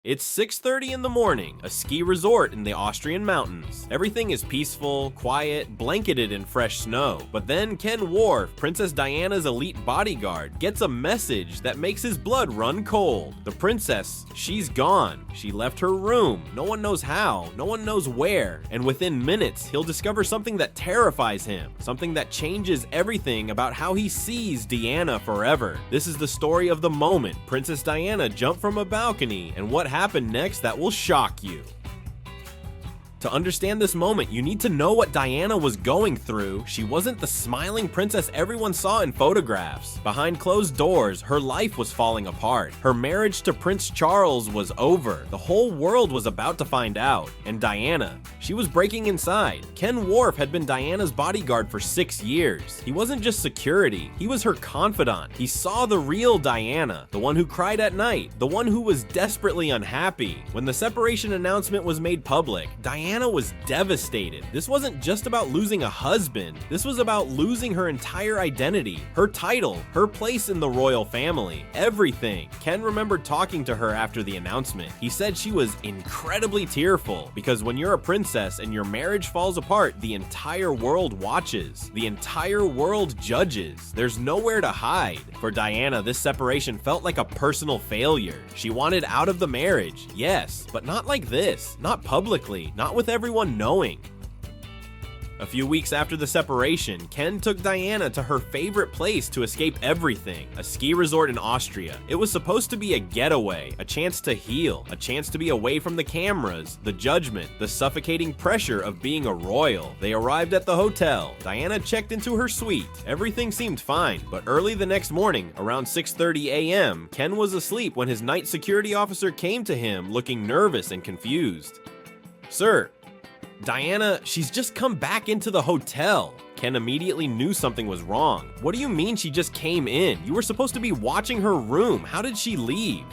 It's 6:30 in the morning, a ski resort in the Austrian mountains. Everything is peaceful, quiet, blanketed in fresh snow. But then Ken Worf, Princess Diana's elite bodyguard, gets a message that makes his blood run cold. The princess, she's gone. She left her room. No one knows how, no one knows where. And within minutes, he'll discover something that terrifies him. Something that changes everything about how he sees Deanna forever. This is the story of the moment Princess Diana jumped from a balcony and what happened next that will shock you. To understand this moment, you need to know what Diana was going through. She wasn't the smiling princess everyone saw in photographs. Behind closed doors, her life was falling apart. Her marriage to Prince Charles was over. The whole world was about to find out. And Diana, she was breaking inside. Ken Worf had been Diana's bodyguard for 6 years. He wasn't just security, he was her confidant. He saw the real Diana, the one who cried at night, the one who was desperately unhappy. When the separation announcement was made public, Diana was devastated. This wasn't just about losing a husband. This was about losing her entire identity, her title, her place in the royal family, everything. Ken remembered talking to her after the announcement. He said she was incredibly tearful because when you're a princess and your marriage falls apart, the entire world watches. The entire world judges. There's nowhere to hide. For Diana, this separation felt like a personal failure. She wanted out of the marriage, yes, but not like this, not publicly, not with everyone knowing. A few weeks after the separation, Ken took Diana to her favorite place to escape everything, a ski resort in Austria. It was supposed to be a getaway, a chance to heal, a chance to be away from the cameras, the judgment, the suffocating pressure of being a royal. They arrived at the hotel. Diana checked into her suite. Everything seemed fine, but early the next morning, around 6:30 a.m., Ken was asleep when his night security officer came to him looking nervous and confused. "Sir, Diana, she's just come back into the hotel." Ken immediately knew something was wrong. "What do you mean she just came in? You were supposed to be watching her room. How did she leave?"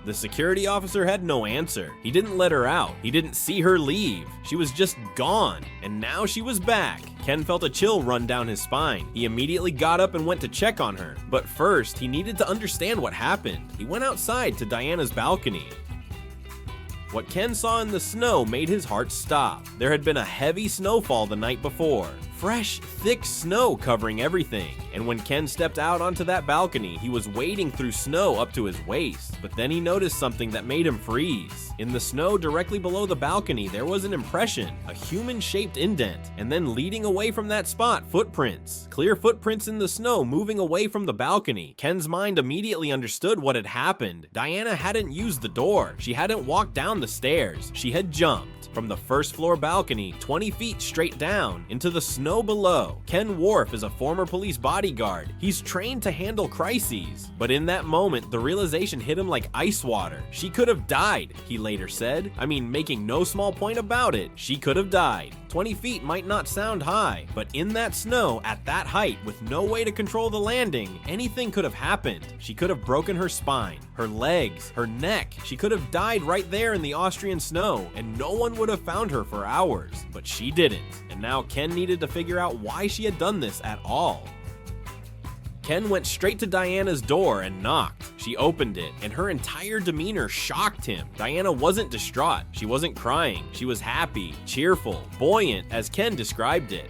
The security officer had no answer. He didn't let her out. He didn't see her leave. She was just gone. And now she was back. Ken felt a chill run down his spine. He immediately got up and went to check on her. But first, he needed to understand what happened. He went outside to Diana's balcony. What Ken saw in the snow made his heart stop. There had been a heavy snowfall the night before. Fresh, thick snow covering everything. And when Ken stepped out onto that balcony, he was wading through snow up to his waist. But then he noticed something that made him freeze. In the snow directly below the balcony, there was an impression, a human-shaped indent. And then leading away from that spot, footprints. Clear footprints in the snow moving away from the balcony. Ken's mind immediately understood what had happened. Diana hadn't used the door. She hadn't walked down the stairs. She had jumped from the first floor balcony 20 feet straight down into the snow below. Ken Worf is a former police bodyguard. He's trained to handle crises. But in that moment, the realization hit him like ice water. She could have died, he later said. I mean, making no small point about it, she could have died. 20 feet might not sound high, but in that snow, at that height, with no way to control the landing, anything could have happened. She could have broken her spine, her legs, her neck. She could have died right there in the Austrian snow, and no one would have found her for hours. But she didn't, and now Ken needed to figure out why she had done this at all. Ken went straight to Diana's door and knocked. She opened it, and her entire demeanor shocked him. Diana wasn't distraught. She wasn't crying. She was happy, cheerful, buoyant, as Ken described it.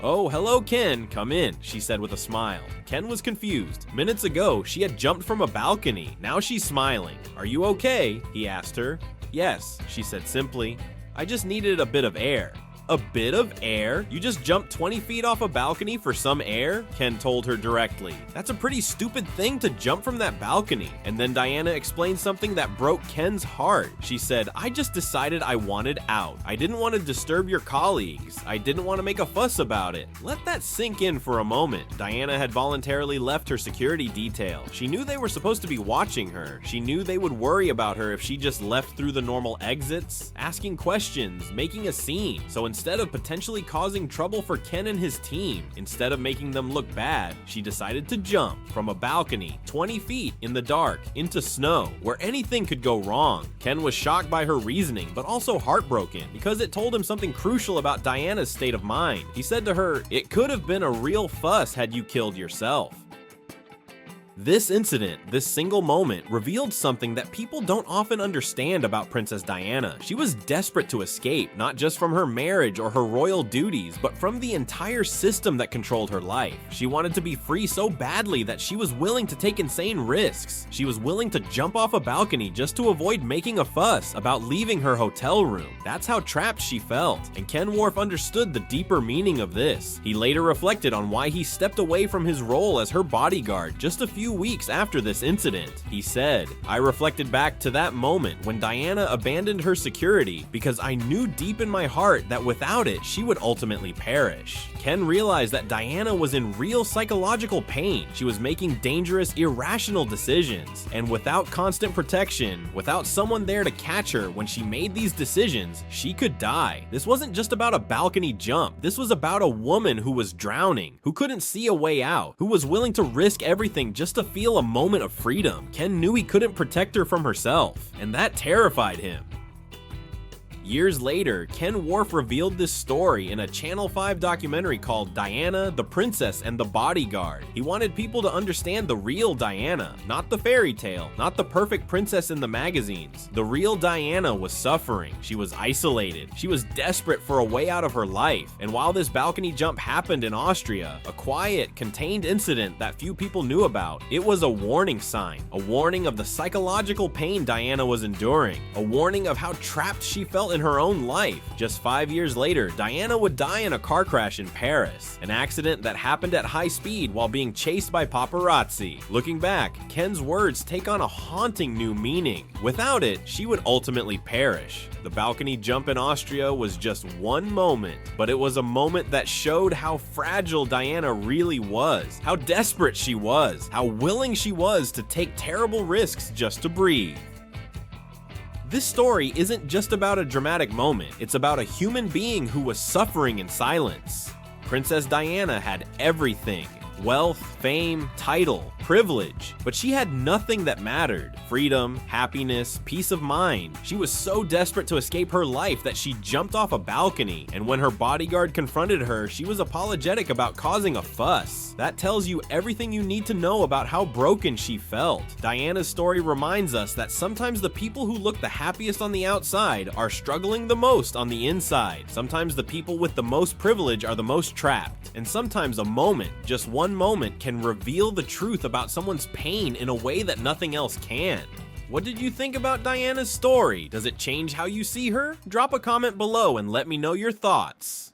"Oh, hello, Ken. Come in," she said with a smile. Ken was confused. Minutes ago, she had jumped from a balcony. Now she's smiling. "Are you okay?" he asked her. "Yes," she said simply. "I just needed a bit of air." "A bit of air? You just jumped 20 feet off a balcony for some air?" Ken told her directly. "That's a pretty stupid thing to jump from that balcony." And then Diana explained something that broke Ken's heart. She said, "I just decided I wanted out. I didn't want to disturb your colleagues. I didn't want to make a fuss about it." Let that sink in for a moment. Diana had voluntarily left her security detail. She knew they were supposed to be watching her. She knew they would worry about her if she just left through the normal exits, asking questions, making a scene. So instead of potentially causing trouble for Ken and his team, instead of making them look bad, she decided to jump from a balcony 20 feet in the dark into snow where anything could go wrong. Ken was shocked by her reasoning, but also heartbroken because it told him something crucial about Diana's state of mind. He said to her, "It could have been a real fuss had you killed yourself." This incident, this single moment, revealed something that people don't often understand about Princess Diana. She was desperate to escape, not just from her marriage or her royal duties, but from the entire system that controlled her life. She wanted to be free so badly that she was willing to take insane risks. She was willing to jump off a balcony just to avoid making a fuss about leaving her hotel room. That's how trapped she felt, and Ken Worf understood the deeper meaning of this. He later reflected on why he stepped away from his role as her bodyguard just a few weeks after this incident. He said, "I reflected back to that moment when Diana abandoned her security because I knew deep in my heart that without it, she would ultimately perish." Ken realized that Diana was in real psychological pain. She was making dangerous, irrational decisions, and without constant protection, without someone there to catch her when she made these decisions, she could die. This wasn't just about a balcony jump. This was about a woman who was drowning, who couldn't see a way out, who was willing to risk everything just to feel a moment of freedom. Ken knew he couldn't protect her from herself, and that terrified him. Years later, Ken Worf revealed this story in a Channel 5 documentary called Diana, the Princess, and the Bodyguard. He wanted people to understand the real Diana, not the fairy tale, not the perfect princess in the magazines. The real Diana was suffering. She was isolated. She was desperate for a way out of her life. And while this balcony jump happened in Austria, a quiet, contained incident that few people knew about, it was a warning sign, a warning of the psychological pain Diana was enduring, a warning of how trapped she felt in her own life. Just 5 years later, Diana would die in a car crash in Paris, an accident that happened at high speed while being chased by paparazzi. Looking back, Ken's words take on a haunting new meaning. Without it, she would ultimately perish. The balcony jump in Austria was just one moment, but it was a moment that showed how fragile Diana really was, how desperate she was, how willing she was to take terrible risks just to breathe. This story isn't just about a dramatic moment, it's about a human being who was suffering in silence. Princess Diana had everything: wealth, fame, title, privilege, but she had nothing that mattered. Freedom, happiness, peace of mind. She was so desperate to escape her life that she jumped off a balcony, and when her bodyguard confronted her, she was apologetic about causing a fuss. That tells you everything you need to know about how broken she felt. Diana's story reminds us that sometimes the people who look the happiest on the outside are struggling the most on the inside. Sometimes the people with the most privilege are the most trapped, and sometimes a moment, just one moment, can reveal the truth about someone's pain in a way that nothing else can. What did you think about Diana's story? Does it change how you see her? Drop a comment below and let me know your thoughts.